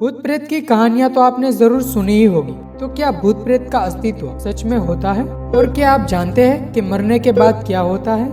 भूत प्रेत की कहानियां तो आपने जरूर सुनी ही होगी। तो क्या भूत प्रेत का अस्तित्व सच में होता है? और क्या आप जानते हैं कि मरने के बाद क्या होता है?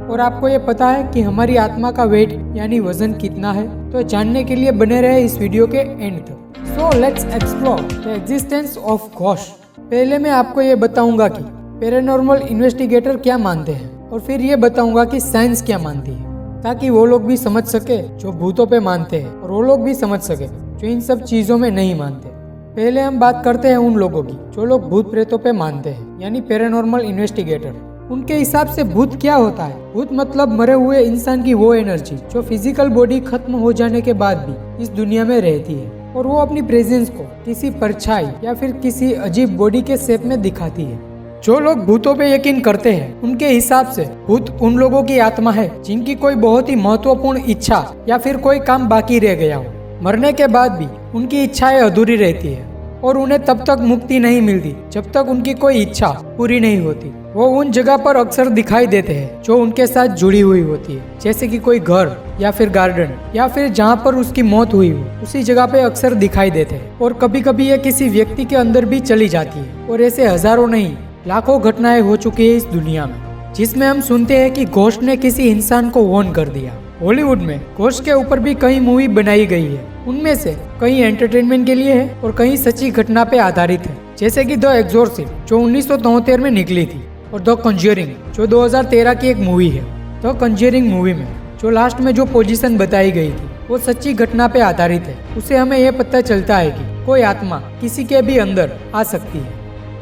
और आपको ये पता है कि हमारी आत्मा का वेट यानी वजन कितना है? तो जानने के लिए बने रहे इस वीडियो के एंड तक। So let's explore the existence of ghost. पहले मैं आपको ये बताऊंगा कि पैरानॉर्मल इन्वेस्टिगेटर क्या मानते हैं, और फिर ये बताऊंगा कि साइंस क्या मानती है, ताकि वो लोग भी समझ सके जो भूतों पे मानते हैं, और वो लोग भी समझ सके जो इन सब चीजों में नहीं मानते। पहले हम बात करते हैं उन लोगों की जो लोग भूत प्रेतों पे मानते हैं, यानी पैरानॉर्मल इन्वेस्टिगेटर। उनके हिसाब से भूत क्या होता है? भूत मतलब मरे हुए इंसान की वो एनर्जी जो फिजिकल बॉडी खत्म हो जाने के बाद भी इस दुनिया में रहती है, और वो अपनी प्रेजेंस को किसी परछाई या फिर किसी अजीब बॉडी के शेप में दिखाती है। जो लोग भूतों पे यकीन करते हैं, उनके हिसाब से भूत उन लोगों की आत्मा है जिनकी कोई बहुत ही महत्वपूर्ण इच्छा या फिर कोई काम बाकी रह गया हो। मरने के बाद भी उनकी इच्छाएं अधूरी रहती है, और उन्हें तब तक मुक्ति नहीं मिलती जब तक उनकी कोई इच्छा पूरी नहीं होती। वो उन जगह पर अक्सर दिखाई देते हैं जो उनके साथ जुड़ी हुई होती है, जैसे कि कोई घर या फिर गार्डन, या फिर जहाँ पर उसकी मौत हुई हो उसी जगह पे अक्सर दिखाई देते हैं। और कभी कभी ये किसी व्यक्ति के अंदर भी चली जाती है, और ऐसे हजारों नहीं लाखों घटनाएं हो चुकी है इस दुनिया में, जिसमें हम सुनते हैं कि घोस्ट ने किसी इंसान को वॉर्न कर दिया। हॉलीवुड में घोस्ट के ऊपर भी कई मूवी बनाई गई है। उनमें से कई एंटरटेनमेंट के लिए है और कई सच्ची घटना पे आधारित है, जैसे कि द एग्जोर्सिस्ट जो 1973 में निकली थी, और द कंज्यूरिंग जो 2013 की एक मूवी है। द कंज्यूरिंग मूवी में जो लास्ट में जो पोजीशन बताई गई थी वो सच्ची घटना पे आधारित है। उससे हमें यह पता चलता है कि कोई आत्मा किसी के भी अंदर आ सकती है।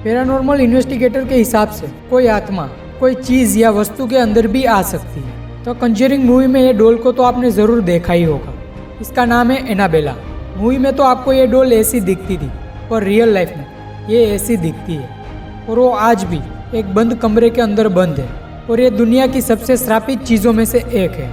पैरानॉर्मल इन्वेस्टिगेटर के हिसाब से कोई आत्मा कोई चीज या वस्तु के अंदर भी आ सकती है। तो कंज्यूरिंग मूवी में ये डॉल को तो आपने जरूर देखा ही होगा। इसका नाम है एनाबेला। मूवी में तो आपको ये डॉल ऐसी दिखती थी, पर रियल लाइफ में ये ऐसी दिखती है, और वो आज भी एक बंद कमरे के अंदर बंद है, और ये दुनिया की सबसे श्रापित चीज़ों में से एक है।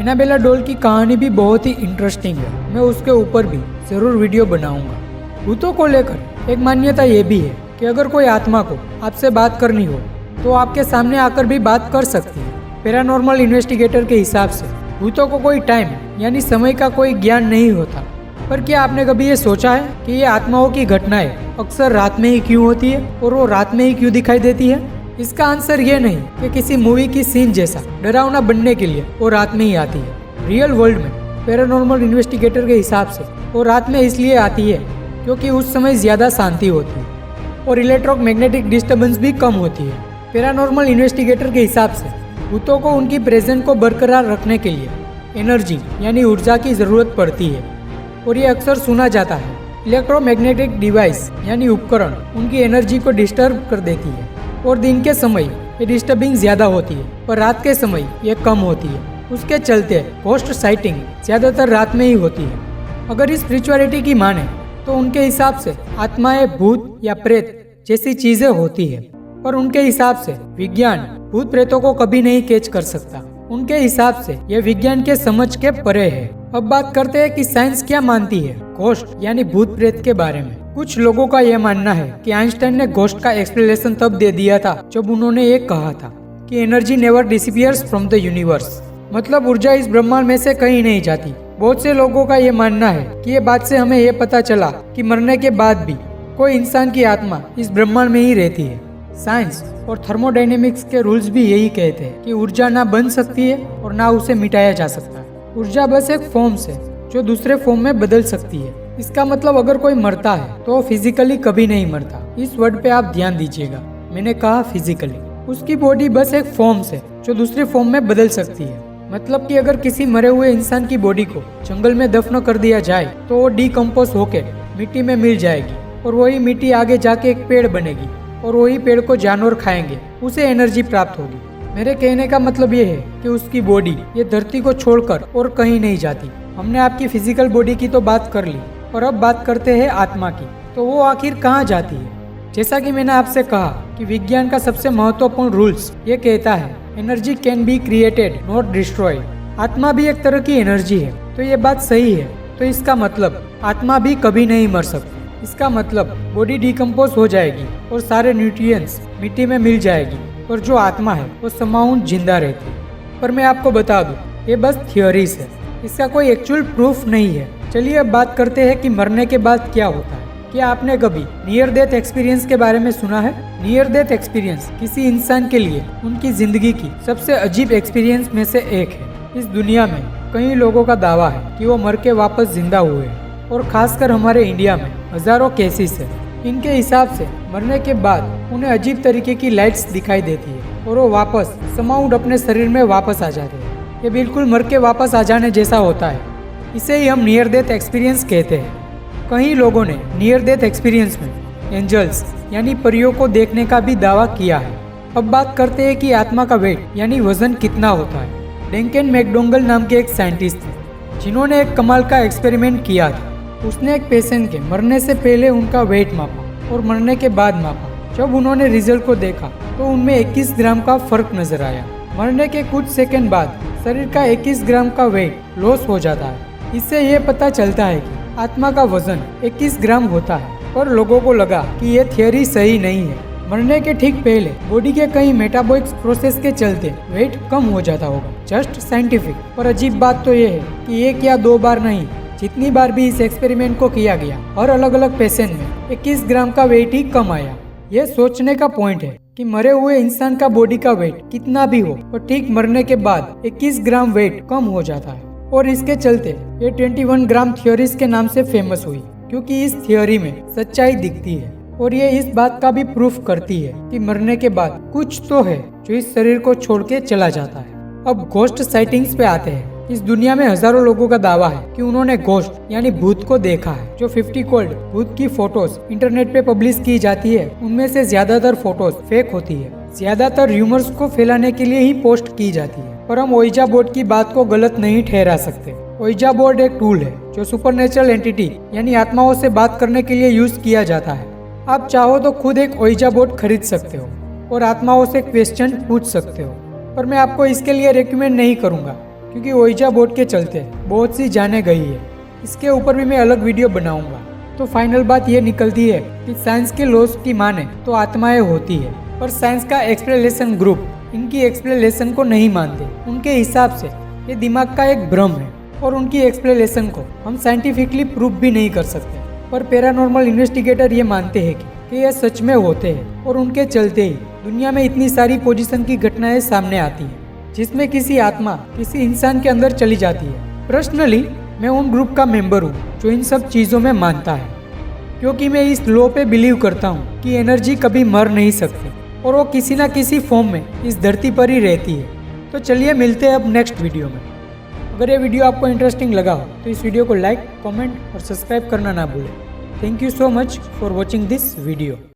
एनाबेला डॉल की कहानी भी बहुत ही इंटरेस्टिंग है। मैं उसके ऊपर भी जरूर वीडियो बनाऊंगा। भूतों को लेकर एक मान्यता ये भी है कि अगर कोई आत्मा को आपसे बात करनी हो तो आपके सामने आकर भी बात कर सकती है। पैरानॉर्मल इन्वेस्टिगेटर के हिसाब से भूतों को कोई टाइम यानी समय का कोई ज्ञान नहीं होता। पर क्या आपने कभी ये सोचा है कि ये आत्माओं की घटनाएं अक्सर रात में ही क्यों होती है, और वो रात में ही क्यों दिखाई देती है? इसका आंसर ये नहीं कि किसी मूवी की सीन जैसा डरावना बनने के लिए वो रात में ही आती है। रियल वर्ल्ड में पैरानॉर्मल इन्वेस्टिगेटर के हिसाब से वो रात में इसलिए आती है क्योंकि उस समय ज्यादा शांति होती है और इलेक्ट्रोमैग्नेटिक डिस्टर्बेंस भी कम होती है। पैरानॉर्मल इन्वेस्टिगेटर के हिसाब से भूतों को उनकी प्रेजेंस को बरकरार रखने के लिए एनर्जी यानी ऊर्जा की जरूरत पड़ती है, और ये अक्सर सुना जाता है। इलेक्ट्रोमैग्नेटिक डिवाइस यानी उपकरण उनकी एनर्जी को डिस्टर्ब कर देती है, और दिन के समय ये डिस्टर्बिंग ज्यादा होती है, पर रात के समय ये कम होती है। उसके चलते घोस्ट साइटिंग ज्यादातर रात में ही होती है। अगर इस स्पिरिचुअलिटी की माने तो उनके हिसाब से आत्माएं भूत या प्रेत जैसी चीजें होती है, पर उनके हिसाब से विज्ञान भूत प्रेतों को कभी नहीं कैच कर सकता। उनके हिसाब से यह विज्ञान के समझ के परे है। अब बात करते हैं कि साइंस क्या मानती है घोस्ट यानी भूत प्रेत के बारे में। कुछ लोगों का यह मानना है कि आइंस्टाइन ने घोस्ट का एक्सप्लेनेशन तब दे दिया था जब उन्होंने ये कहा था कि energy never disappears from the universe, मतलब ऊर्जा इस ब्रह्मांड में से कहीं नहीं जाती। बहुत से लोगों का ये मानना है कि ये बात से हमें ये पता चला कि मरने के बाद भी कोई इंसान की आत्मा इस ब्रह्मांड में ही रहती है। साइंस और थर्मोडायनेमिक्स के रूल्स भी यही कहते हैं कि ऊर्जा ना बन सकती है और ना उसे मिटाया जा सकता है। ऊर्जा बस एक फॉर्म से जो दूसरे फॉर्म में बदल सकती है। इसका मतलब अगर कोई मरता है तो फिजिकली कभी नहीं मरता। इस वर्ड पे आप ध्यान दीजिएगा, मैंने कहा फिजिकली। उसकी बॉडी बस एक फॉर्म से जो दूसरे फॉर्म में बदल सकती है। मतलब कि अगर किसी मरे हुए इंसान की बॉडी को जंगल में दफन कर दिया जाए तो वो डिकम्पोज होके मिट्टी में मिल जाएगी, और वही मिट्टी आगे जाके एक पेड़ बनेगी, और वही पेड़ को जानवर खाएंगे, उसे एनर्जी प्राप्त होगी। मेरे कहने का मतलब ये है कि उसकी बॉडी ये धरती को छोड़कर और कहीं नहीं जाती। हमने आपकी फिजिकल बॉडी की तो बात कर ली, और अब बात करते हैं आत्मा की। तो वो आखिर कहाँ जाती है? जैसा कि मैंने आपसे कहा कि विज्ञान का सबसे महत्वपूर्ण रूल्स ये कहता है energy can be created not destroyed. आत्मा भी एक तरह की एनर्जी है, तो ये बात सही है। तो इसका मतलब आत्मा भी कभी नहीं मर सकती। इसका मतलब बॉडी डिकम्पोज हो जाएगी और सारे न्यूट्रिएंट्स मिट्टी में मिल जाएगी, और जो आत्मा है वो समाउन जिंदा रहती है। पर मैं आपको बता दूं, ये बस थियोरीज है, इसका कोई एक्चुअल प्रूफ नहीं है। चलिए अब बात करते हैं कि मरने के बाद क्या होता है। क्या आपने कभी नियर डेथ एक्सपीरियंस के बारे में सुना है? नियर डेथ एक्सपीरियंस किसी इंसान के लिए उनकी जिंदगी की सबसे अजीब एक्सपीरियंस में से एक है। इस दुनिया में कई लोगों का दावा है कि वो मर के वापस जिंदा हुए हैं और खासकर हमारे इंडिया में हजारों केसेस है। इनके हिसाब से मरने के बाद उन्हें अजीब तरीके की लाइट्स दिखाई देती है और वो वापस समाउंड अपने शरीर में वापस आ जाते हैं। ये बिल्कुल मर के वापस आ जाने जैसा होता है। इसे ही हम नियर डेथ एक्सपीरियंस कहते हैं। कई लोगों ने नियर डेथ एक्सपीरियंस में एंजल्स यानी परियों को देखने का भी दावा किया है। अब बात करते हैं कि आत्मा का वेट यानी वजन कितना होता है। डंकन मैकडोगल नाम के एक साइंटिस्ट थे जिन्होंने एक कमाल का एक्सपेरिमेंट किया था। उसने एक पेशेंट के मरने से पहले उनका वेट मापा और मरने के बाद मापा। जब उन्होंने रिजल्ट को देखा तो उनमें 21 ग्राम का फर्क नजर आया। मरने के कुछ सेकंड बाद शरीर का 21 ग्राम का वेट लॉस हो जाता है। इससे ये पता चलता है कि आत्मा का वजन 21 ग्राम होता है। पर लोगों को लगा कि ये थियोरी सही नहीं है। मरने के ठीक पहले बॉडी के कई मेटाबॉलिक प्रोसेस के चलते वेट कम हो जाता होगा। Just scientific. पर अजीब बात तो ये है कि एक या दो बार नहीं, जितनी बार भी इस एक्सपेरिमेंट को किया गया और अलग अलग पेशेंट में 21 ग्राम का वेट ही कम आया। यह सोचने का पॉइंट है कि मरे हुए इंसान का बॉडी का वेट कितना भी हो और ठीक मरने के बाद 21 ग्राम वेट कम हो जाता है। और इसके चलते ये 21 ग्राम थ्योरीज के नाम से फेमस हुई, क्योंकि इस थ्योरी में सच्चाई दिखती है और ये इस बात का भी प्रूफ करती है कि मरने के बाद कुछ तो है जो इस शरीर को छोड़ के चला जाता है। अब घोस्ट साइटिंग्स पे आते हैं। इस दुनिया में हजारों लोगों का दावा है कि उन्होंने घोस्ट यानी भूत को देखा है। जो 50 कोल्ड भूत की फोटोज इंटरनेट पे पब्लिश की जाती है, उनमें से ज्यादातर फोटोज फेक होती है। ज्यादातर र्यूमर्स को फैलाने के लिए ही पोस्ट की जाती है। पर हम ओइजा बोर्ड की बात को गलत नहीं ठहरा सकते। ओइजा बोर्ड एक टूल है जो सुपरनेचुरल एंटिटी यानी आत्माओं से बात करने के लिए यूज किया जाता है। आप चाहो तो खुद एक ओइजा बोर्ड खरीद सकते हो और आत्माओं से क्वेश्चन पूछ सकते हो। पर मैं आपको इसके लिए रेकमेंड नहीं करूंगा, क्योंकि ओइजा बोर्ड के चलते बहुत सी जाने गई है। इसके ऊपर भी मैं अलग वीडियो बनाऊंगा। तो फाइनल बात ये निकलती है कि साइंस के लॉज की माने तो आत्माएं होती है, पर साइंस का एक्सप्लेनेशन ग्रुप इनकी एक्सप्लेनेशन को नहीं मानते। उनके हिसाब से ये दिमाग का एक भ्रम है और उनकी एक्सप्लेनेशन को हम साइंटिफिकली प्रूफ भी नहीं कर सकते। पर पैरानॉर्मल इन्वेस्टिगेटर ये मानते हैं कि ये सच में होते हैं और उनके चलते ही दुनिया में इतनी सारी पोजीशन की घटनाएं सामने आती हैं जिसमें किसी आत्मा किसी इंसान के अंदर चली जाती है। पर्सनली मैं उन ग्रुप का मेंबर हूँ जो इन सब चीज़ों में मानता है, क्योंकि मैं इस लॉ पे बिलीव करता हूँ कि एनर्जी कभी मर नहीं सकती और वो किसी ना किसी फॉर्म में इस धरती पर ही रहती है। तो चलिए मिलते हैं अब नेक्स्ट वीडियो में। अगर ये वीडियो आपको इंटरेस्टिंग लगा हो तो इस वीडियो को लाइक, कमेंट और सब्सक्राइब करना ना भूलें। Thank you so much for watching this video.